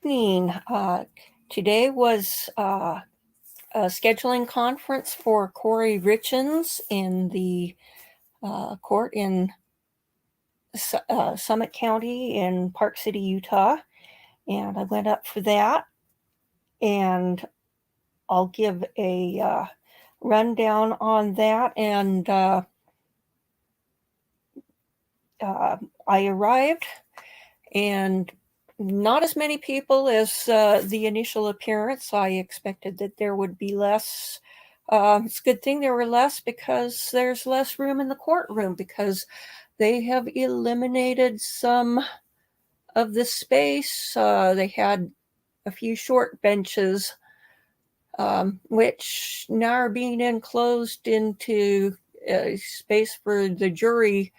evening. Today was a scheduling conference for Kouri Richins in the court in Summit County in Park City, Utah. And I went up for that. And I'll give a rundown on that. And I arrived, and not as many people as the initial appearance. I expected that there would be less. It's a good thing there were less, because there's less room in the courtroom, because they have eliminated some of the space. They had a few short benches, which now are being enclosed into space for the jury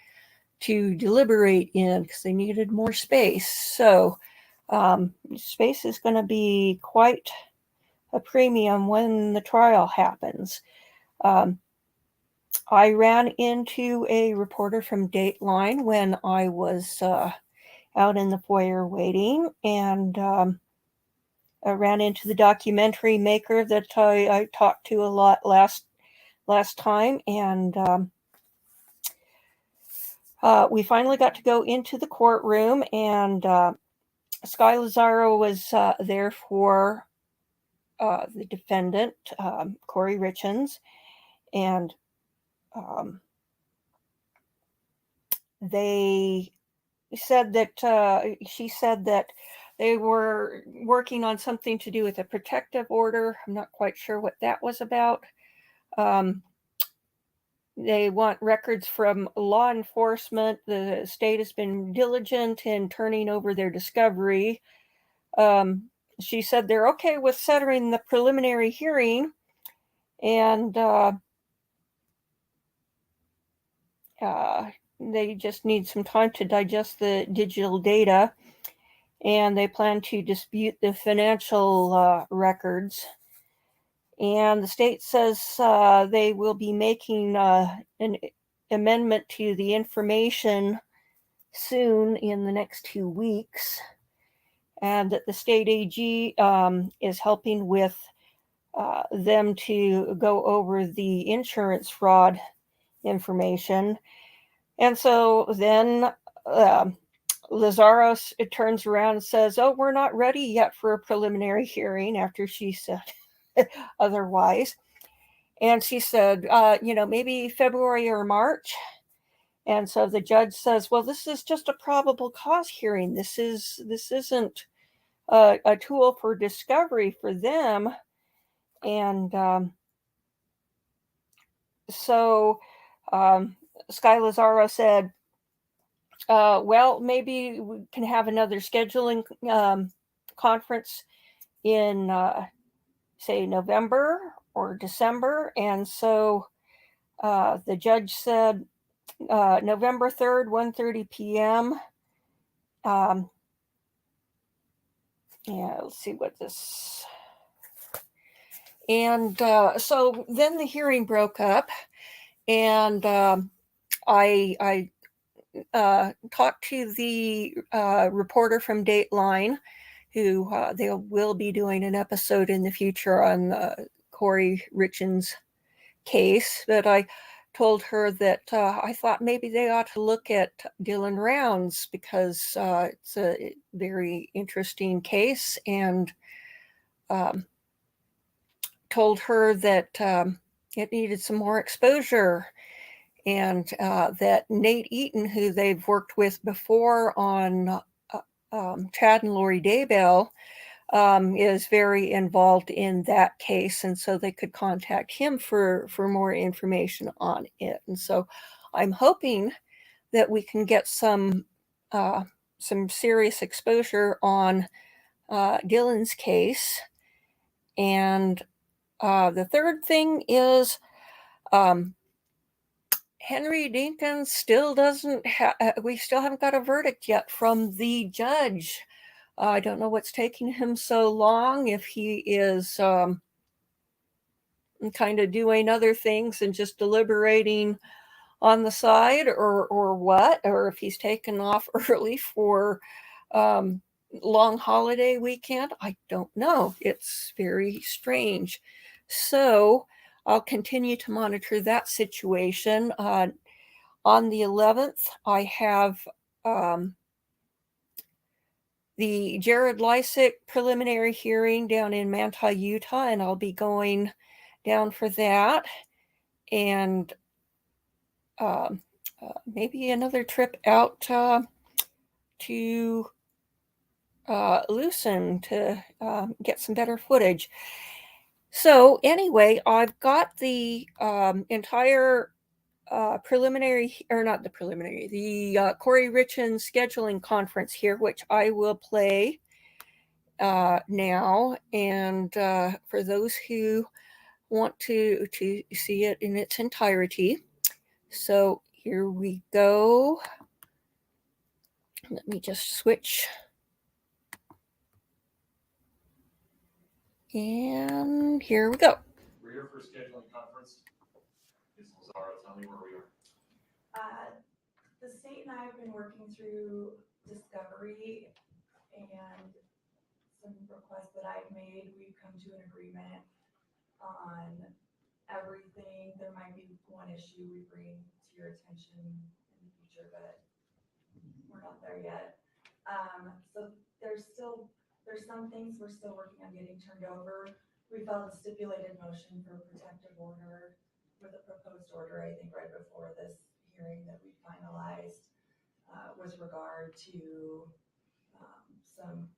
to deliberate in, because they needed more space. So space is going to be quite a premium when the trial happens. I ran into a reporter from Dateline when I was out in the foyer waiting, and I ran into the documentary maker that I talked to a lot last time, and we finally got to go into the courtroom, and Sky Lazaro was there for the defendant, Kouri Richins, and they said that she said that they were working on something to do with a protective order. I'm not quite sure what that was about. They want records from law enforcement. The state has been diligent in turning over their discovery. She said they're okay with setting the preliminary hearing, and they just need some time to digest the digital data, and they plan to dispute the financial records. And the state says they will be making an amendment to the information soon, in the next 2 weeks, and that the state AG is helping with them to go over the insurance fraud information. And so then Lazaro turns around and says, "Oh, we're not ready yet for a preliminary hearing," after she said otherwise. And she said, maybe February or March. And so the judge says, "Well, this is just a probable cause hearing. This isn't a tool for discovery for them." And so Sky Lazaro said, well, maybe we can have another scheduling conference in, say, November or December. And so the judge said November 3rd, 1:30 p.m. Yeah, let's see what this... And so then the hearing broke up, and I talked to the reporter from Dateline, who they will be doing an episode in the future on Kouri Richins' case. But I told her that I thought maybe they ought to look at Dylan Rounds, because it's a very interesting case, and told her that it needed some more exposure, and that Nate Eaton, who they've worked with before on Chad and Lori Daybell, is very involved in that case, and so they could contact him for more information on it. And so I'm hoping that we can get some serious exposure on Dylan's case. And the third thing is Henry Dinkins still doesn't we still haven't got a verdict yet from the judge. I don't know what's taking him so long, if he is kind of doing other things and just deliberating on the side, or what, or if he's taken off early for long holiday weekend? I don't know. It's very strange. So I'll continue to monitor that situation. On the 11th, I have um, the Jared Lysick preliminary hearing down in Manti, Utah, and I'll be going down for that. And maybe another trip out to Lucin to get some better footage. So anyway, I've got the entire preliminary, or not the preliminary, the Kouri Richins scheduling conference here, which I will play now. And for those who want to see it in its entirety. So here we go. Let me just switch. And here we go. We're here for a scheduling conference. Ms. Lazaro, tell me where we are. The state and I have been working through discovery and some requests that I've made. We've come to an agreement on everything. There might be one issue we bring to your attention in the future, but we're not there yet. So there's some things we're still working on getting turned over. We filed a stipulated motion for protective order with a proposed order, I think right before this hearing that we finalized with regard to some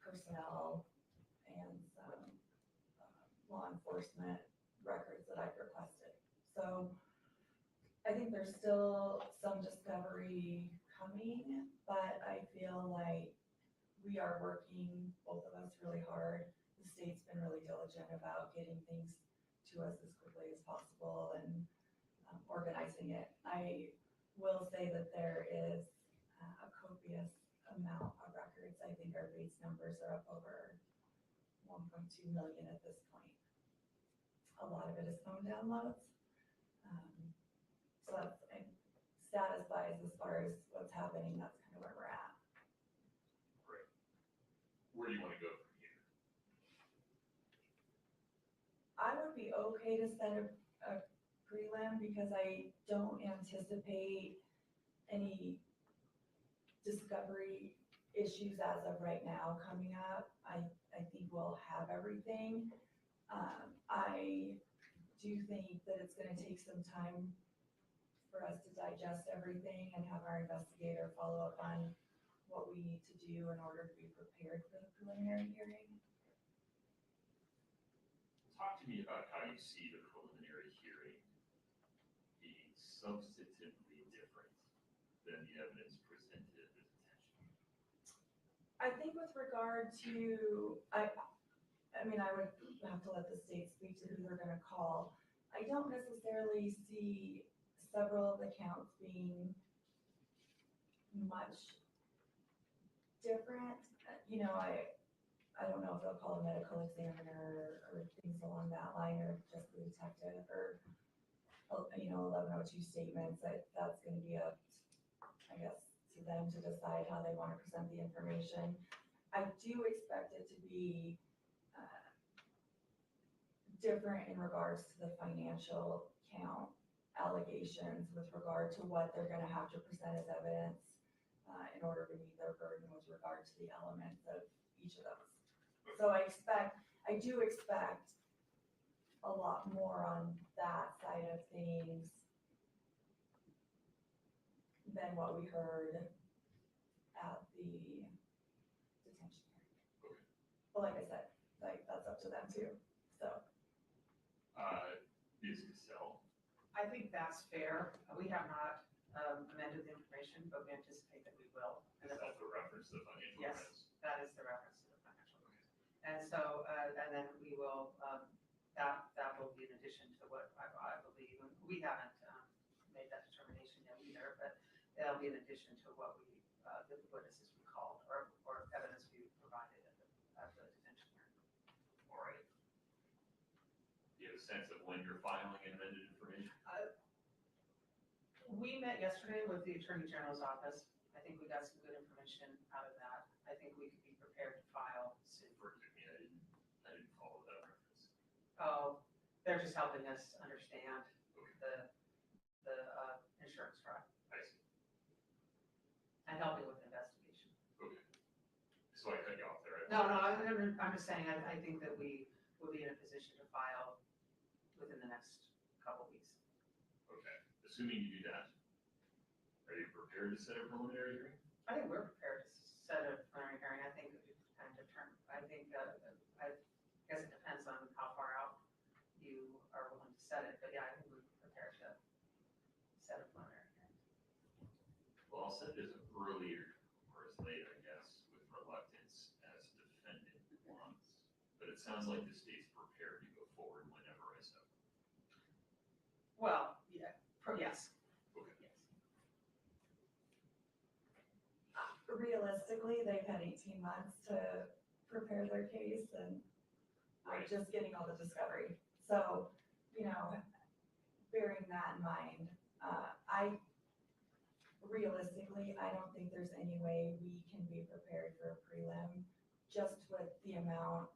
personnel and some law enforcement records that I've requested. So I think there's still some discovery coming, but I feel like we are working, both of us, really hard. The state's been really diligent about getting things to us as quickly as possible and organizing it. I will say that there is a copious amount of records. I think our base numbers are up over 1.2 million at this point. A lot of it is phone downloads. So that's status wise, as far as what's happening, that's kind of where we're at. Great. Where do you want to go from here? I would be okay to set a prelim because I don't anticipate any discovery issues as of right now coming up. I think we'll have everything. I do think that it's going to take some time for us to digest everything and have our investigator follow up on what we need to do in order to be prepared for the preliminary hearing. Talk to me about how you see the preliminary hearing being substantively different than the evidence presented at the detention. I think with regard to, I mean, I would have to let the state speak to who they're going to call. I don't necessarily see several of the counts being much different. You know, I don't know if they'll call a medical examiner or things along that line, or just the detective, or 1102 statements. That's going to be up, I guess, to them to decide how they want to present the information. I do expect it to be different in regards to the financial count allegations with regard to what they're going to have to present as evidence in order to meet their burden with regard to the elements of each of those. So I do expect a lot more on that side of things than what we heard at the detention hearing. Okay. But like I said, that's up to them too. So. Ms. Cassell. I think that's fair. We have not amended the information, but we anticipate that we will. Is that the reference to the financial Yes, evidence? that is the reference to the financial evidence. And so, and then we will, that will be in addition to what I believe, and we haven't made that determination yet either, but that'll be in addition to what we, the witnesses we called or evidence we provided at the detention hearing. All right. Do you have a sense of when you're filing amended information? We met yesterday with the Attorney General's office. I think we got some good information out of that. I I think we could be prepared to file soon. Forgive me, I didn't follow that reference. Oh, they're just helping us understand Okay, the insurance fraud I see. and helping with investigation. Okay. So I cut you off there. No, I'm just saying, I think that we will be in a position to file within the next couple weeks. Okay, assuming you do that, are you prepared to set a preliminary hearing? I think we're prepared to set a preliminary hearing. I think it kind of I guess it depends on how far out you are willing to set it, but yeah, I think we're prepared to set a preliminary hearing. Well, I'll set it as earlier or as late, I guess, with reluctance as defendant wants. But it sounds like the state's prepared to go forward whenever I set. Well, yeah, yes. Okay. Yes. Realistically, they've had 18 months to prepare their case and I'm Right. just getting all the discovery. So, bearing that in mind, realistically, I don't think there's any way we can be prepared for a prelim just with the amount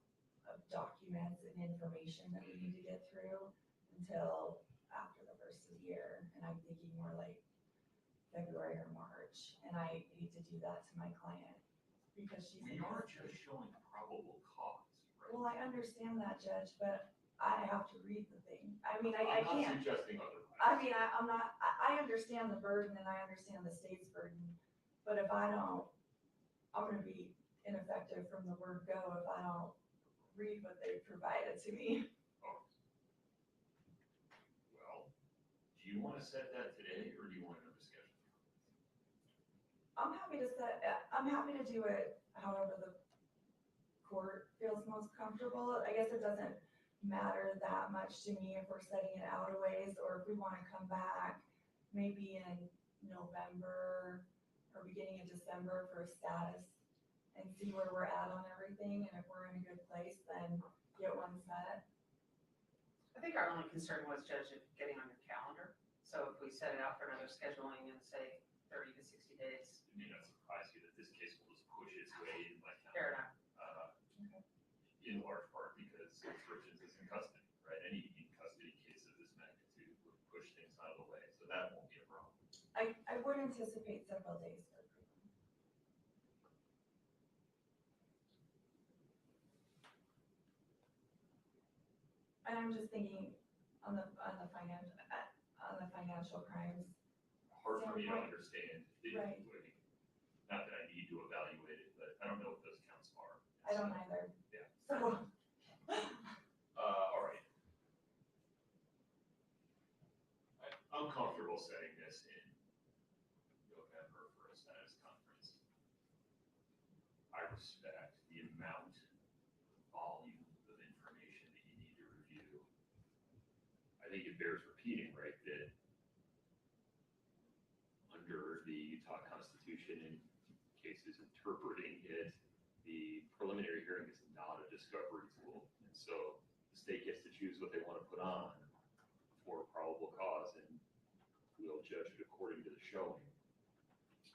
of documents and information that we need to get through until after the first of the year. And I'm thinking more like February or March. And I hate to do that to my client because she's. We are just showing probable cause, right? Well, I understand that, Judge, but I have to read the thing. I mean, I I'm not can't. suggesting otherwise. I'm not, I understand the burden and I understand the state's burden, but if I don't, I'm gonna be ineffective from the word go if I don't read what they provided to me. Oh. Well, do you want to set that today or do you want another schedule? I'm happy to do it however the court feels most comfortable. I guess it doesn't matter that much to me if we're setting it out a ways or if we want to come back maybe in November or beginning of December for a status and see where we're at on everything. And if we're in a good place, then get one set. I think our only concern was, Judge, getting on your calendar. So if we set it out for another scheduling in, say, 30 to 60 days. It may not surprise you that this case will just push its way in my Fair calendar. enough. In large part because Richins is in custody, right? Any in custody case of this magnitude would push things out of the way, so that won't be a problem. I would anticipate several days for approval. And I'm just thinking on the financial crimes. Hard for me to Right. understand the, Right. not that I need to evaluate it, but I don't know what those counts are. I don't either. Yeah. So, All right. I'm comfortable setting this in November for a status conference. I respect the amount, volume of information that you need to review. I think it bears repeating, right, that under the Utah Constitution and cases interpreting it, the preliminary hearing is not a discovery tool. And so the state gets to choose what they want to put on for probable cause, and we'll judge it according to the showing.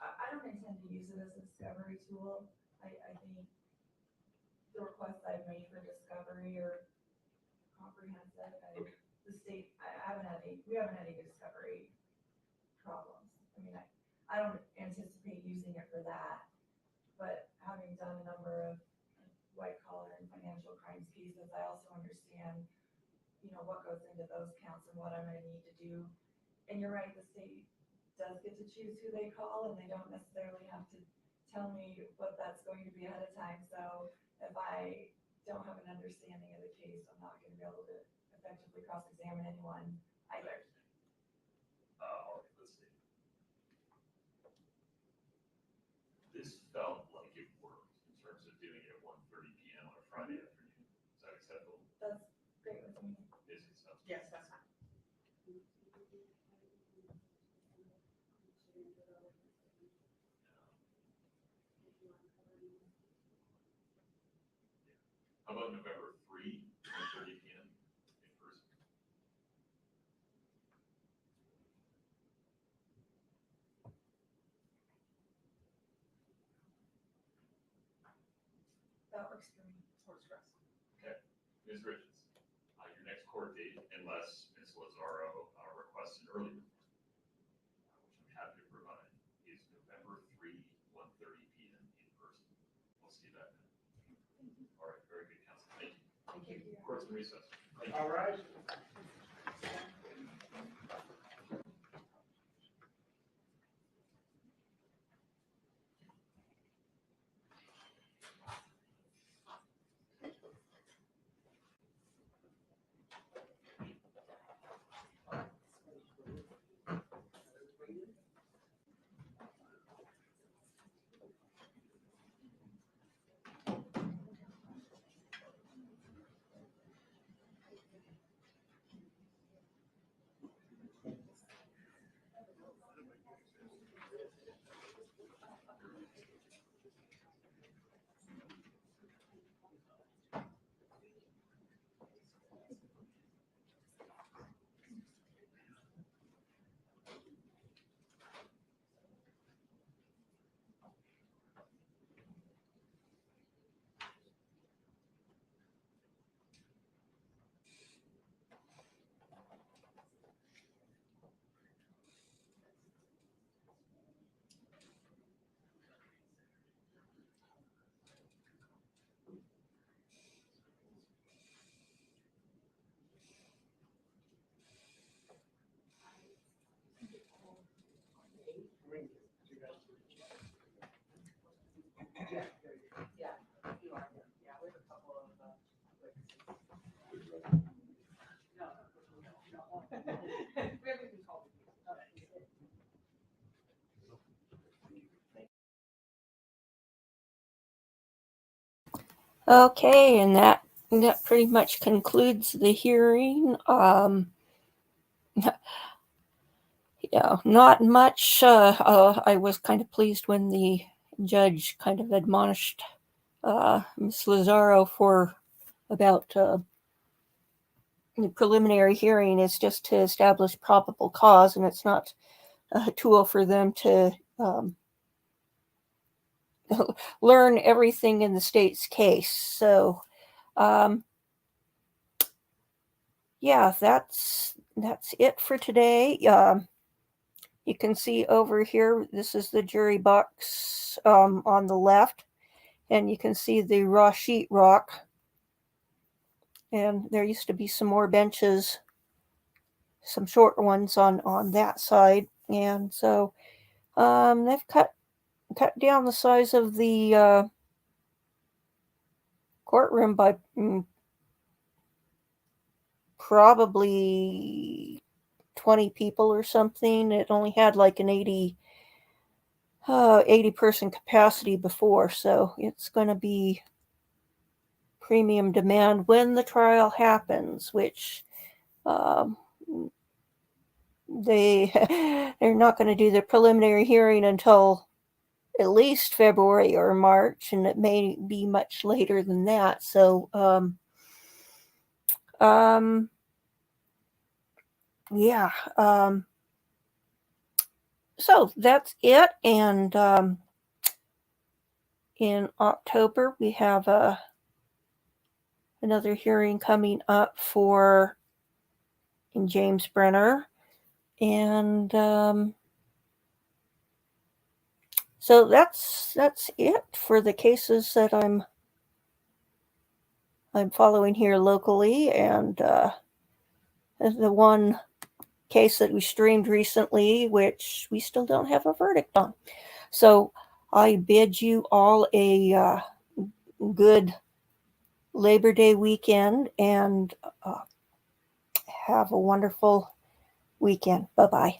I don't intend to use it as a discovery tool. I think the requests I've made for discovery are comprehensive. Okay. The state, we haven't had any discovery problems. I mean, I don't anticipate using it for that. But having done a number of white collar and financial crimes cases, I also understand, what goes into those counts and what I'm gonna need to do. And you're right, the state does get to choose who they call and they don't necessarily have to tell me what that's going to be ahead of time. So if I don't have an understanding of the case, I'm not gonna be able to effectively cross-examine anyone either. All right, let's see. This felt like it worked in terms of doing it at 1:30 PM on a Friday afternoon. Is that acceptable? That's great with me. Is it acceptable? Yes, that's fine. How about November 3, 1:30 PM in person? That works for me. Works for us. Ms. Richins, your next court date, unless Ms. Lazaro requests an early report, which I'm happy to provide, is November 3, 1:30 p.m. in person. We'll see that then. All right, very good, counsel. Thank you. Thank you. Court's in recess. All right. Yeah, you are. Yeah, we have a couple of, no. We haven't even called it. Okay, and that pretty much concludes the hearing. Yeah, not much. I was kind of pleased when the judge kind of admonished Ms. Lazaro for about the preliminary hearing is just to establish probable cause, and it's not a tool for them to learn everything in the state's case. So, yeah, that's it for today. You can see over here, this is the jury box on the left, and you can see the raw sheetrock. And there used to be some more benches, some short ones on that side. And so they've cut down the size of the courtroom by probably 20 people or something. It only had like an 80 person capacity before, so it's going to be premium demand when the trial happens, which they're not going to do the preliminary hearing until at least February or March, and it may be much later than that. So yeah, so that's it. And in October we have another hearing coming up for James Brenner, and so that's it for the cases that I'm following here locally. And the one case that we streamed recently, which we still don't have a verdict on. So I bid you all a good Labor Day weekend, and have a wonderful weekend. Bye-bye.